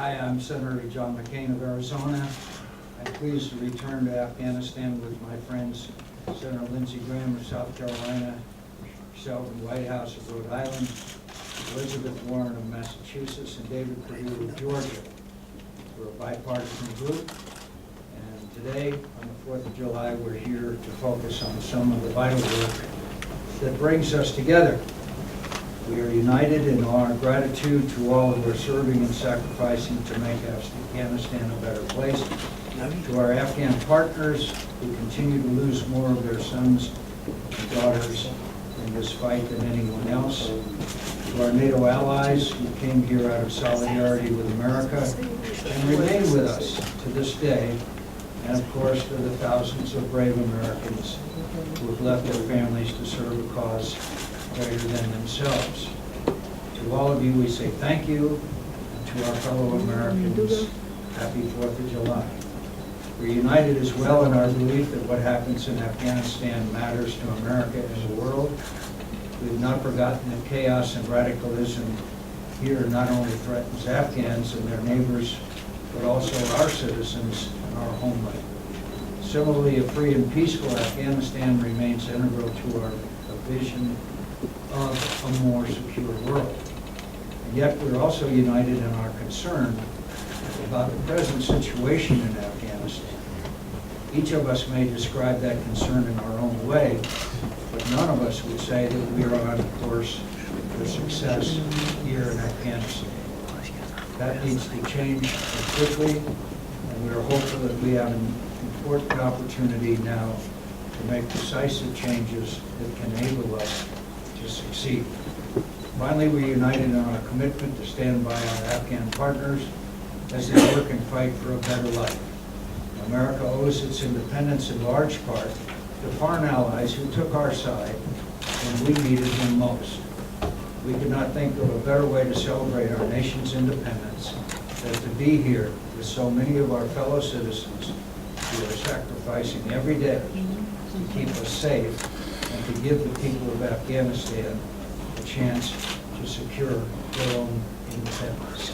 Hi, I'm Senator John McCAIN of Arizona. I'm pleased to return to Afghanistan with my friends Senator Lindsey Graham of South Carolina, Sheldon Whitehouse of Rhode Island, Elizabeth Warren of Massachusetts, and David Perdue of Georgia. We're a bipartisan group, and today, on the 4th of July, we're here to focus on some of the vital work that brings us together. We are united in our gratitude to all who are serving and sacrificing to make Afghanistan a better place, to our Afghan partners who continue to lose more of their sons and daughters in this fight than anyone else, to our NATO allies who came here out of solidarity with America and remain with us to this day, and of course to the thousands of brave Americans who have left their families to serve a cause greater than themselves. To all of you, we say thank you, and to our fellow Americans, happy 4th of July. We're united as well in our belief that what happens in Afghanistan matters to America and the world. We've not forgotten that chaos and radicalism here not only threatens Afghans and their neighbors, but also our citizens and our homeland. Similarly, a free and peaceful Afghanistan remains integral to our vision of a more secure world. And yet we're also united in our concern about the present situation in Afghanistan. Each of us may describe that concern in our own way, but none of us would say that we are on course for success here in Afghanistan. That needs to change quickly, and we are hopeful that we have an important opportunity now to make decisive changes that can enable us to succeed. Finally, we're united in our commitment to stand by our Afghan partners as they work and fight for a better life. America owes its independence in large part to foreign allies who took our side when we needed them most. We could not think of a better way to celebrate our nation's independence than to be here with so many of our fellow citizens who are sacrificing every day to keep us safe and to give the people of Afghanistan a chance to secure their own independence.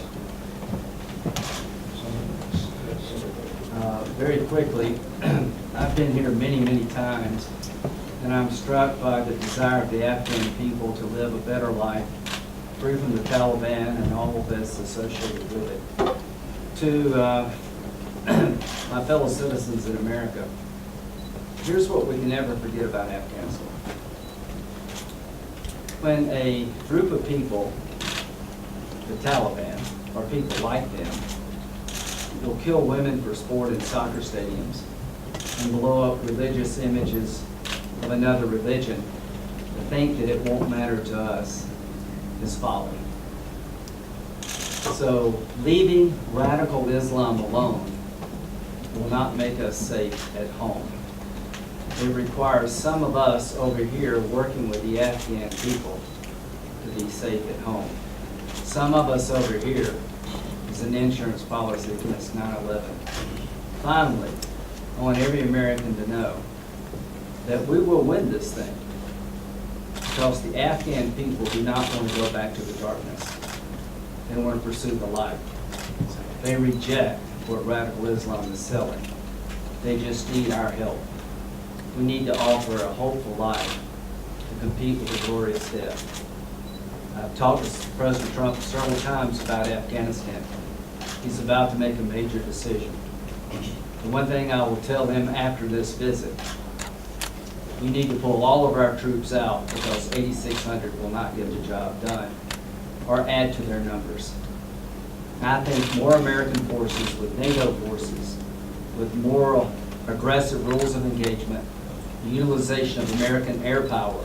Very quickly, I've been here many, many times, and I'm struck by the desire of the Afghan people to live a better life, free from the Taliban and all that's associated with it. To my fellow citizens in America, here's what we can never forget about Afghanistan. When a group of people, the Taliban, or people like them, will kill women for sport in soccer stadiums and blow up religious images of another religion, to think that it won't matter to us is folly. So leaving radical Islam alone will not make us safe at home. It requires some of us over here working with the Afghan people to be safe at home. Some of us over here is an insurance policy against 9/11. Finally, I want every American to know that we will win this thing, because the Afghan people do not want to go back to the darkness. They want to pursue the light. They reject what radical Islam is selling. They just need our help. We need to offer a hopeful life to compete with a glorious death. I've talked to President Trump several times about Afghanistan. He's about to make a major decision. The one thing I will tell him after this visit, we need to pull all of our troops out, because 8,600 will not get the job done or add to their numbers. And I think more American forces with NATO forces, with more aggressive rules of engagement, the utilization of American air power,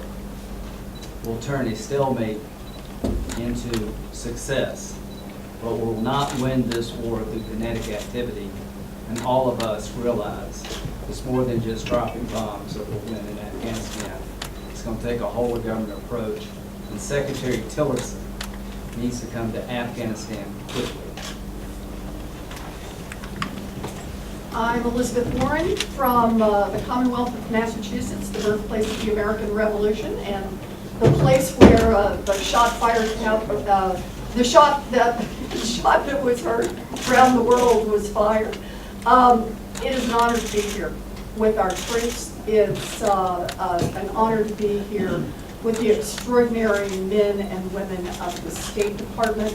will turn a stalemate into success, but will not win this war through kinetic activity. And all of us realize it's more than just dropping bombs that will win in Afghanistan. It's going to take a whole of government approach, and Secretary Tillerson needs to come to Afghanistan quickly. I'm Elizabeth Warren from the Commonwealth of Massachusetts, the birthplace of the American Revolution, and the place where the shot fired out, the shot that gunshot that was heard around the world was fired. It is an honor to be here with our troops. It's an honor to be here with the extraordinary men and women of the State Department,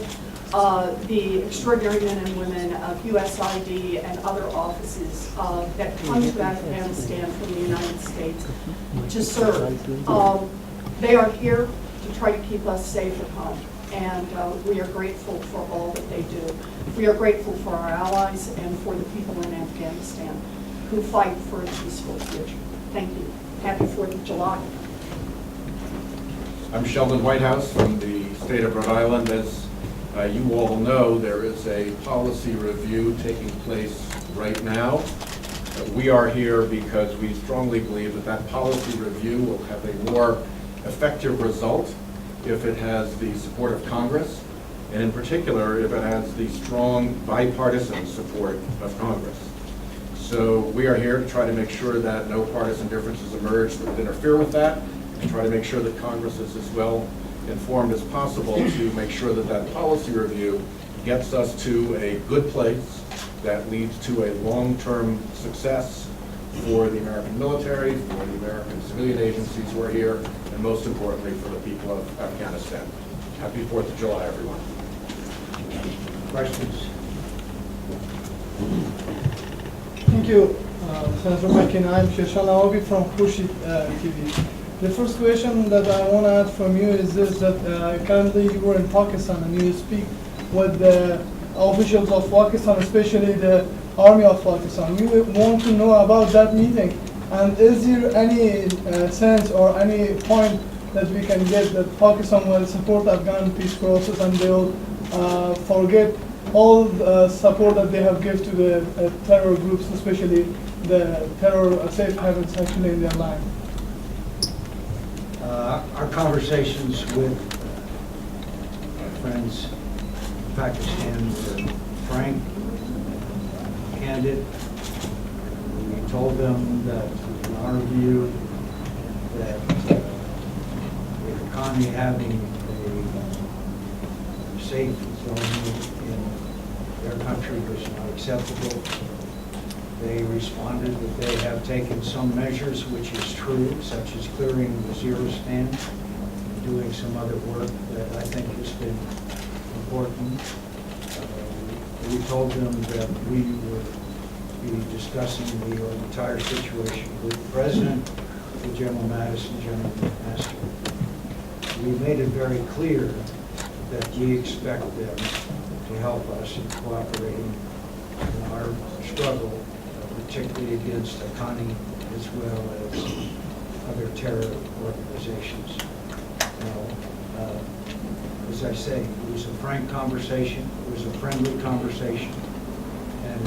the extraordinary men and women of USID and other offices that come to Afghanistan from the United States to serve. They are here to try to keep us safe at home, and we are grateful for all that they do. We are grateful for our allies and for the people in Afghanistan who fight for a peaceful future. Thank you. Happy 4th of July. I'm Sheldon Whitehouse from the state of Rhode Island. As you all know, there is a policy review taking place right now. We are here because we strongly believe that that policy review will have a more effective result if it has the support of Congress, and in particular, if it has the strong bipartisan support of Congress. So we are here to try to make sure that no partisan differences emerge that would interfere with that, and try to make sure that Congress is as well informed as possible to make sure that that policy review gets us to a good place that leads to a long-term success for the American military, for the American civilian agencies who are here, and most importantly for the people of Afghanistan. Happy 4th of July, everyone. Questions? Thank you, Senator McCain. I'm Sheshan Awabi from Khurshid TV. The first question that I want to ask from you is this, that currently you were in Pakistan and you speak with the officials of Pakistan, especially the Army of Pakistan. We want to know about that meeting, and is there any sense or any point that we can get that Pakistan will support Afghan peace process and they will forget all the support that they have given to the terror groups, especially the terror safe havens actually in their line? Our conversations with our friends in Pakistan were frank, candid. We told them that in our view that the economy having a safe zone in their country was not acceptable. They responded that they have taken some measures, which is true, such as clearing the zero stand and doing some other work that I think has been important. We told them that we would be discussing the entire situation with the President, with General Mattis and General McMaster. We made it very clear that we expect them to help us in cooperating in our struggle, particularly against Haqqani as well as other terror organizations. Now, as I say, it was a frank conversation, it was a friendly conversation, and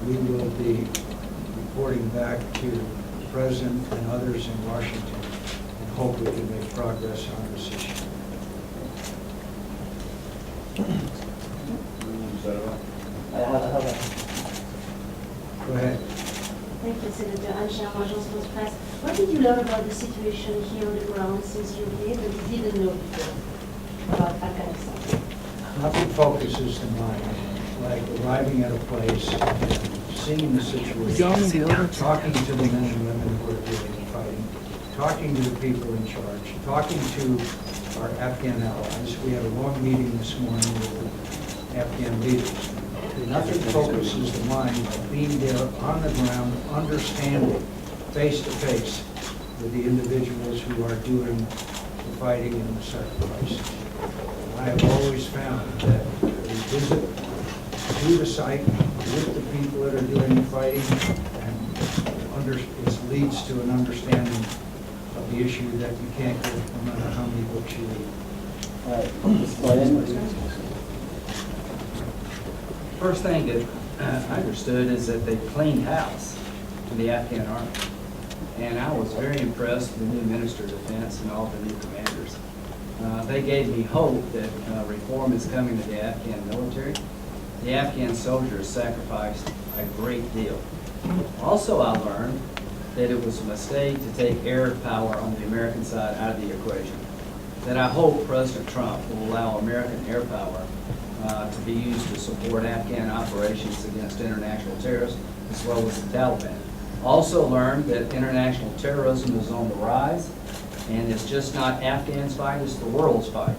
we will be reporting back to the President and others in Washington and hope we can make progress on this issue. Go ahead. Thank you, Senator. I'm Sharon, Agence France Presse. What did you learn about the situation here on the ground since you came and didn't know before about Afghanistan? Nothing focuses the mind like arriving at a place, seeing the situation, talking to the men and women who are doing the fighting, talking to the people in charge, talking to our Afghan allies. We had a long meeting this morning with the Afghan leaders. Nothing focuses the mind like being there on the ground, understanding face to face with the individuals who are doing the fighting and the sacrifice. I have always found that we visit to the site with the people that are doing the fighting, and it leads to an understanding of the issue that you can't get no matter how many books you read. First thing that I understood is that they cleaned house to the Afghan army. And I was very impressed with the new Minister of Defense and all the new commanders. They gave me hope that reform is coming to the Afghan military. The Afghan soldiers sacrificed a great deal. Also, I learned that it was a mistake to take air power on the American side out of the equation. That I hope President Trump will allow American air power to be used to support Afghan operations against international terrorists as well as the Taliban. Also learned that international terrorism is on the rise, and it's just not Afghans' fight, it's the world's fight.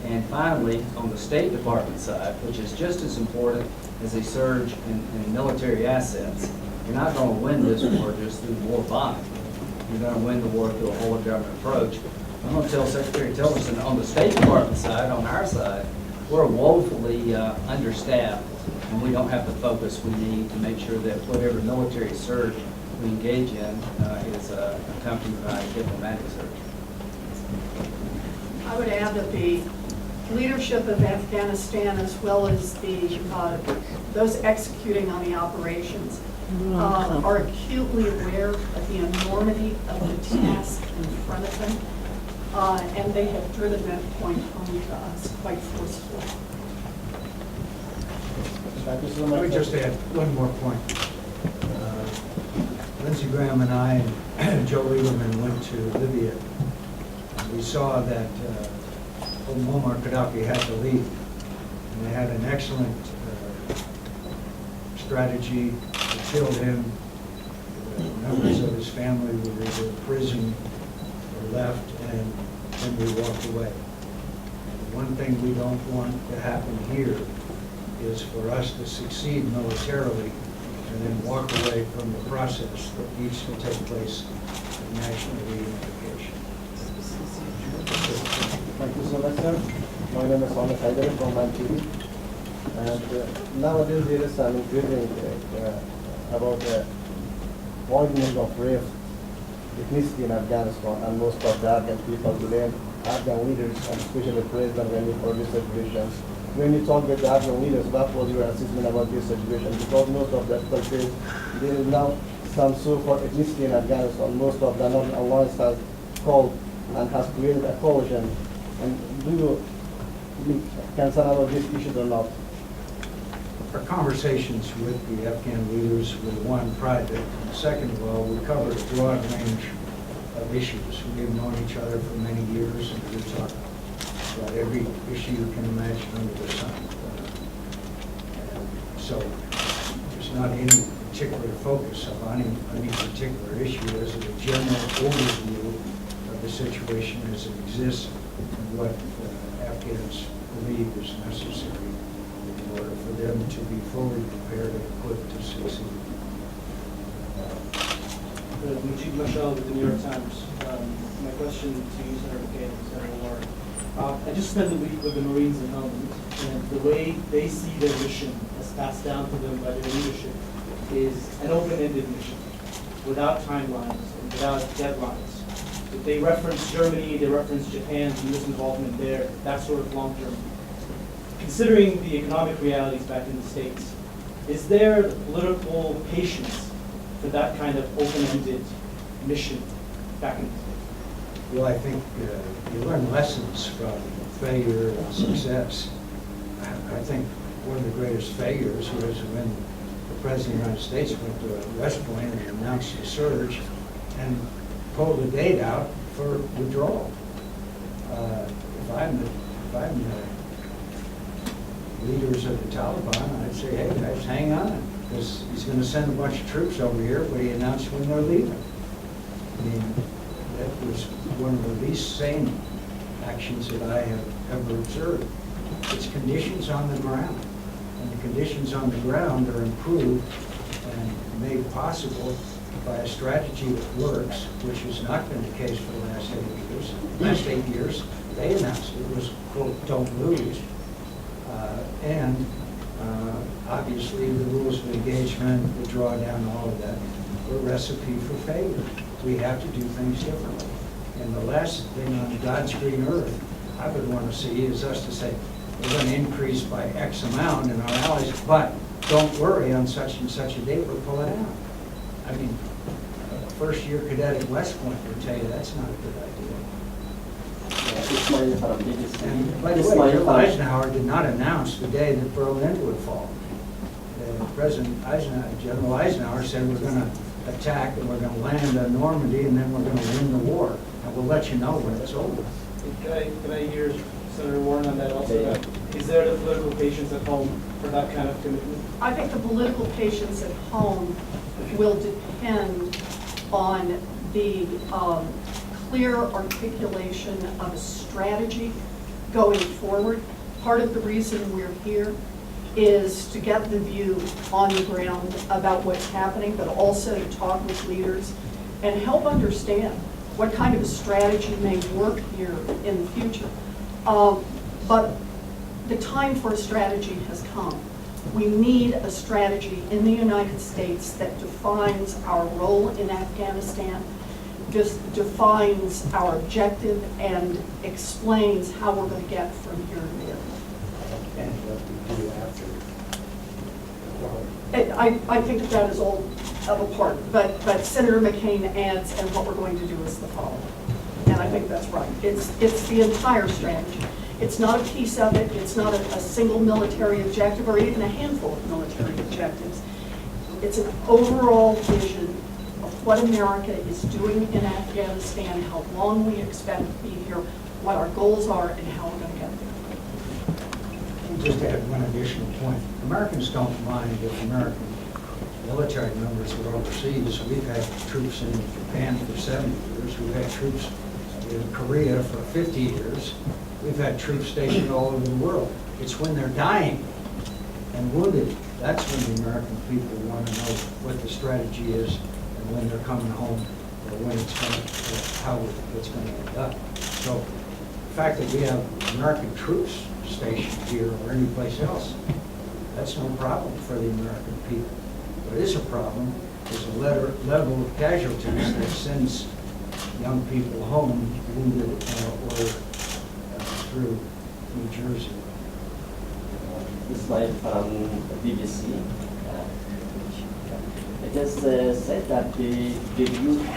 And finally, on the State Department side, which is just as important as a surge in military assets, you're not going to win this war just through war buying. You're going to win the war through a whole of government approach. I'm going to tell Secretary Tillerson, on the State Department side, on our side, we're woefully understaffed, and we don't have the focus we need to make sure that whatever military surge we engage in is accompanied by diplomatic surge. I would add that the leadership of Afghanistan, as well as those executing on the operations, are acutely aware of the enormity of the task in front of them, and they have driven that point home to us quite forcefully. Thank you so Let much. me just add one more point. Lindsey Graham and I and Joe Lieberman went to Libya. We saw that Muammar Gaddafi had to leave. And they had an excellent strategy to kill him. Members of his family were either in prison or left, and then we walked away. And one thing we don't want to happen here is for us to succeed militarily and then walk away from the process that needs to take place of national reunification. Thank you so much, sir. My name is Ahmed Haidari from MTV. And nowadays there is an increasing about the widening of race ethnicity in Afghanistan, and most of the Afghan people blame Afghan leaders, and especially President Ghani, for this situation. When you talk with the Afghan leaders, what was your assessment about this situation? Because most of the countries, there is now some so-called ethnicity in Afghanistan. Most of the Northern Alliance has called and has created a coalition. And do you concern about these issues or not? Our conversations with the Afghan leaders were, one, private, and second of all, we covered a broad range of issues. We've known each other for many years, and we talked about every issue you can imagine under the sun. So there's not any particular focus on any particular issue. As a general overview of the situation as it exists and what Afghans believe is necessary in order for them to be fully prepared and equipped to succeed. Mujib Mashal with the New York Times. My question to you, Senator McCain and Senator Warren. I just spent the week with the Marines in Helmand, and the way they see their mission as passed down to them by their leadership is an open-ended mission, without timelines and without deadlines. If they reference Germany, they reference Japan's U.S. involvement there, that sort of long-term. Considering the economic realities back in the States, is there the political patience for that kind of open-ended mission back in the States? Well, I think you learn lessons from failure and success. I think one of the greatest failures was when the President of the United States went to West Point and announced a surge and pulled a date out for withdrawal. If I'm the leaders of the Taliban, I'd say, hey guys, hang on, because he's going to send a bunch of troops over here, but he announced when they're leaving. I mean, that was one of the least sane actions that I have ever observed. It's conditions on the ground, and the conditions on the ground are improved and made possible by a strategy that works, which has not been the case for the last 8 years. Last 8 years, they announced it was, quote, don't lose. Obviously, the rules of engagement, the drawdown, all of that, were a recipe for failure. We have to do things differently. And the last thing on God's green earth I would want to see is us to say, we're going to increase by X amount in our allies, but don't worry, on such and such a date, we're pulling out. I mean, a first-year cadet at West Point would tell you that's not a good idea. And by the way, General Eisenhower did not announce the day that Berlin would fall. President Eisenhower, General Eisenhower said we're going to attack and we're going to land on Normandy and then we're going to win the war. And we'll let you know when it's over. Can I hear Senator Warren on that also? Is there the political patience at home for that kind of commitment? I think the political patience at home will depend on the clear articulation of a strategy going forward. Part of the reason we're here is to get the view on the ground about what's happening, but also to talk with leaders and help understand what kind of a strategy may work here in the future. But the time for a strategy has come. We need a strategy in the United States that defines our role in Afghanistan, just defines our objective, and explains how we're going to get from here to there. And what we do after. I think that is all of a part, but Senator McCain adds, and what we're going to do is the following. And I think that's right. It's the entire strategy. It's not a piece of it. It's not a single military objective or even a handful of military objectives. It's an overall vision of what America is doing in Afghanistan, how long we expect to be here, what our goals are, and how we're going to get there. Just to add one additional point, Americans don't mind if American military members are overseas. We've had troops in Japan for 70 years. We've had troops in Korea for 50 years. We've had troops stationed all over the world. It's when they're dying and wounded, that's when the American people want to know what the strategy is and when they're coming home or when it's going to, how it's going to end up. So the fact that we have American troops stationed here or anyplace else, that's no problem for the American people. What is a problem is a level of casualties that sends young people home wounded or through New Jersey. Ismail from BBC. It is said that the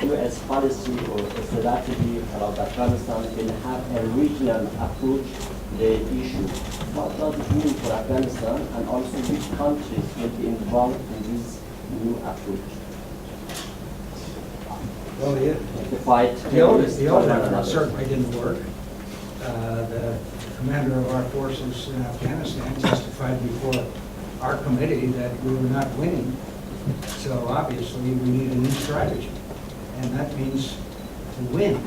U.S. policy or strategy about Afghanistan will have a regional approach to the issue. What does it mean for Afghanistan, and also which countries will be involved in this new approach? Well, The fight. the old effort certainly didn't work. The commander of our forces in Afghanistan testified before our committee that we were not winning. So obviously we need a new strategy, and that means to win.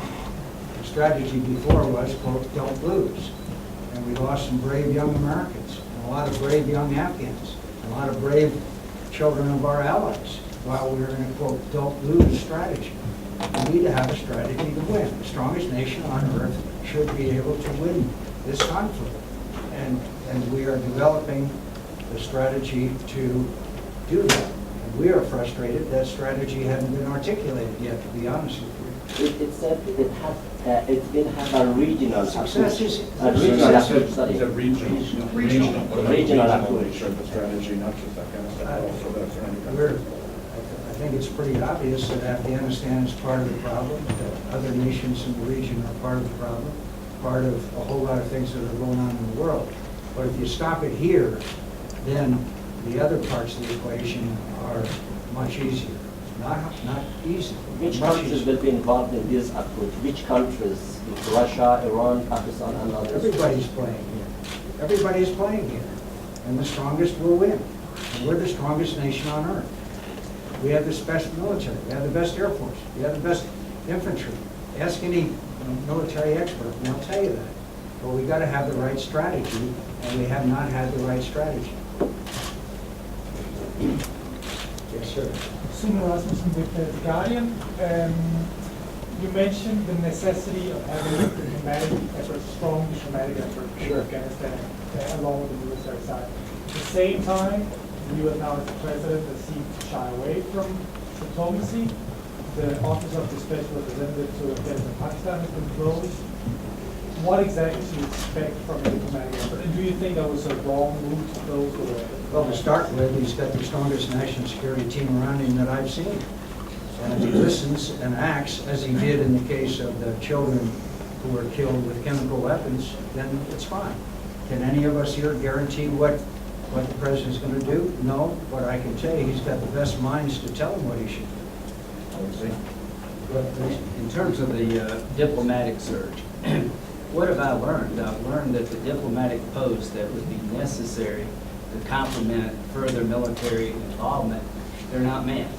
The strategy before was, quote, don't lose. And we lost some brave young Americans, and a lot of brave young Afghans, and a lot of brave children of our allies while we were in a, quote, don't lose strategy. We need to have a strategy to win. The strongest nation on earth should be able to win this conflict. And we are developing the strategy to do that. And we are frustrated that strategy hadn't been articulated yet, to be honest with you. It said it will have a regional Success is- approach. A regional success- approach, sorry. It's a regional. Regional approach. Strategy, not just Afghanistan, but also that's any I think it's pretty obvious that Afghanistan is part of the problem, that other nations in the region are part of the problem, part of a whole lot of things that are going on in the world. But if you stop it here, then the other parts of the equation are much easier. Not easy. Which much countries easier. will be involved in this approach? Which countries? Russia, Iran, Pakistan, and others? Everybody's playing here. Everybody's playing here. And the strongest will win. And we're the strongest nation on earth. We have the best military. We have the best Air Force. We have the best infantry. Ask any military expert, and they'll tell you that. But we got to have the right strategy, and we have not had the right strategy. Yes, sir. Suman Rasmussen with The Guardian. You mentioned the necessity of having a diplomatic effort, strong diplomatic effort in Sure. Afghanistan, along with the military side. At the same time, the U.S. now as the president has seemed to shy away from diplomacy. The Office of the Special Representative to Afghanistan and Pakistan has been closed. What exactly do you expect from a diplomatic effort? And do you think that was a wrong move to close the Well, to start with, he's got the strongest national security team around him that I've seen. And if he listens and acts as he did in the case of the children who were killed with chemical weapons, then it's fine. Can any of us here guarantee what the president's going to do? No, but I can tell you he's got the best minds to tell him what he should do. In terms of the diplomatic surge, What have I learned? I've learned that the diplomatic posts that would be necessary to complement further military involvement, they're not met.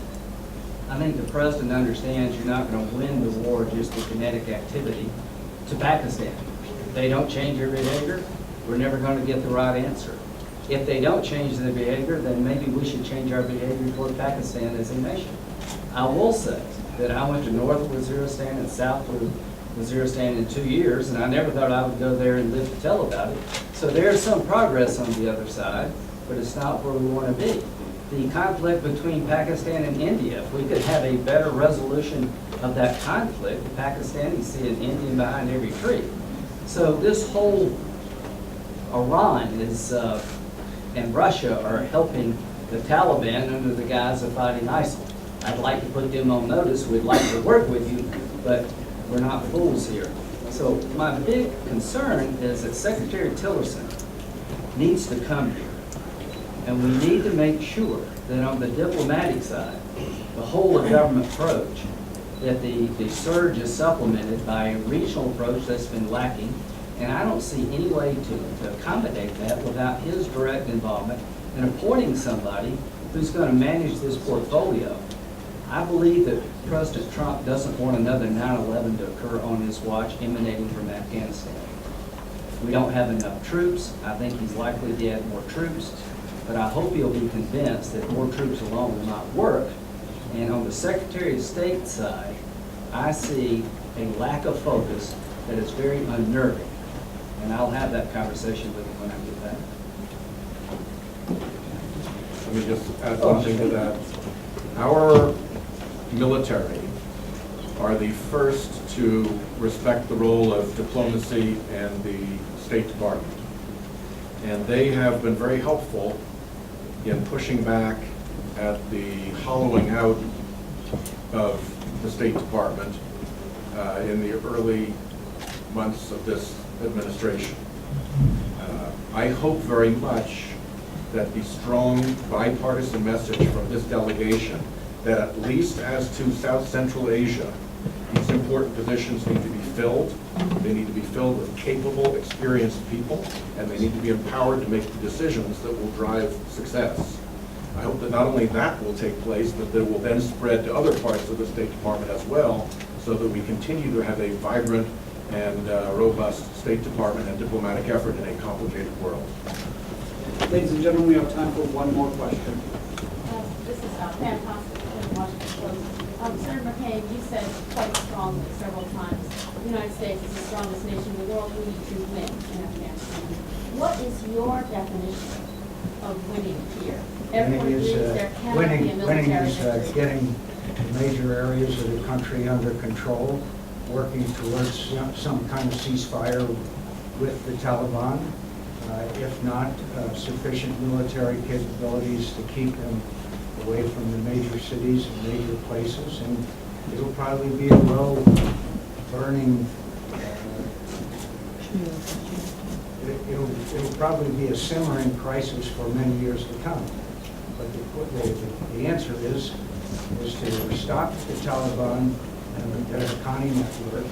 I think the president understands you're not going to win the war just with kinetic activity to Pakistan. If they don't change their behavior, we're never going to get the right answer. If they don't change their behavior, then maybe we should change our behavior toward Pakistan as a nation. I will say that I went to North Waziristan and South Waziristan in 2 years, and I never thought I would go there and live to tell about it. So there's some progress on the other side, but it's not where we want to be. The conflict between Pakistan and India, if we could have a better resolution of that conflict, the Pakistanis see an Indian behind every tree. So this whole Iran is, and Russia are helping the Taliban under the guise of fighting ISIL. I'd like to put them on notice, we'd like to work with you, but we're not fools here. So my big concern is that Secretary Tillerson needs to come here. And we need to make sure that on the diplomatic side, the whole of government approach, that the surge is supplemented by a regional approach that's been lacking. And I don't see any way to accommodate that without his direct involvement in appointing somebody who's going to manage this portfolio. I believe that President Trump doesn't want another 9/11 to occur on his watch emanating from Afghanistan. We don't have enough troops. I think he's likely to add more troops, but I hope he'll be convinced that more troops alone will not work. And on the Secretary of State side, I see a lack of focus that is very unnerving. And I'll have that conversation with him when I get back. Let me just add something to that. Our military are the first to respect the role of diplomacy and the State Department. And they have been very helpful in pushing back at the hollowing out of the State Department in the early months of this administration. I hope very much that the strong bipartisan message from this delegation that at least as to South Central Asia, these important positions need to be filled. They need to be filled with capable, experienced people, and they need to be empowered to make the decisions that will drive success. I hope that not only that will take place, but that it will then spread to other parts of the State Department as well, so that we continue to have a vibrant and robust State Department and diplomatic effort in a complicated world. Ladies and gentlemen, we have time for one more question. This is Pam Thompson in Washington Post. Senator McCain, you said quite strongly several times, the United States is the strongest nation in the world. We need to win in Afghanistan. What is your definition of winning here? Everyone agrees there cannot be a military victory. Getting major areas of the country under control, working towards some kind of ceasefire with the Taliban. If not, sufficient military capabilities to keep them away from the major cities and major places. And it'll probably be a low burning, it'll probably be a simmering crisis for many years to come. But the answer is to stop the Taliban and the AFGHANI network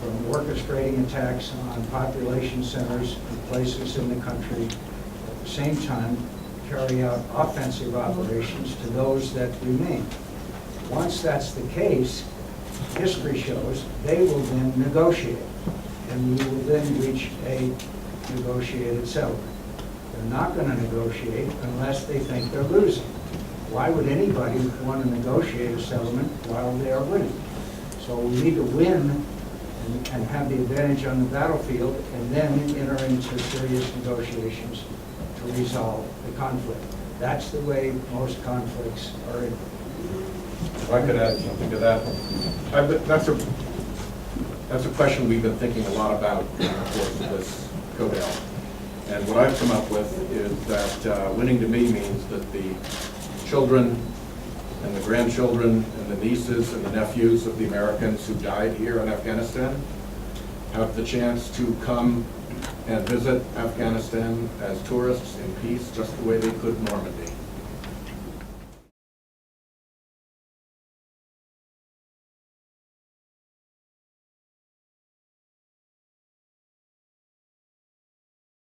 from orchestrating attacks on population centers and places in the country, at the same time carry out offensive operations to those that remain. Once that's the case, history shows they will then negotiate, and we will then reach a negotiated settlement. They're not going to negotiate unless they think they're losing. Why would anybody want to negotiate a settlement while they are winning? So we need to win and have the advantage on the battlefield, and then enter into serious negotiations to resolve the conflict. That's the way most conflicts are in. If I could add something to that, that's a question we've been thinking a lot about in the course of this CODEL. And what I've come up with is that winning to me means that the children and the grandchildren and the nieces and the nephews of the Americans who died here in Afghanistan have the chance to come and visit Afghanistan as tourists in peace, just the way they could Normandy.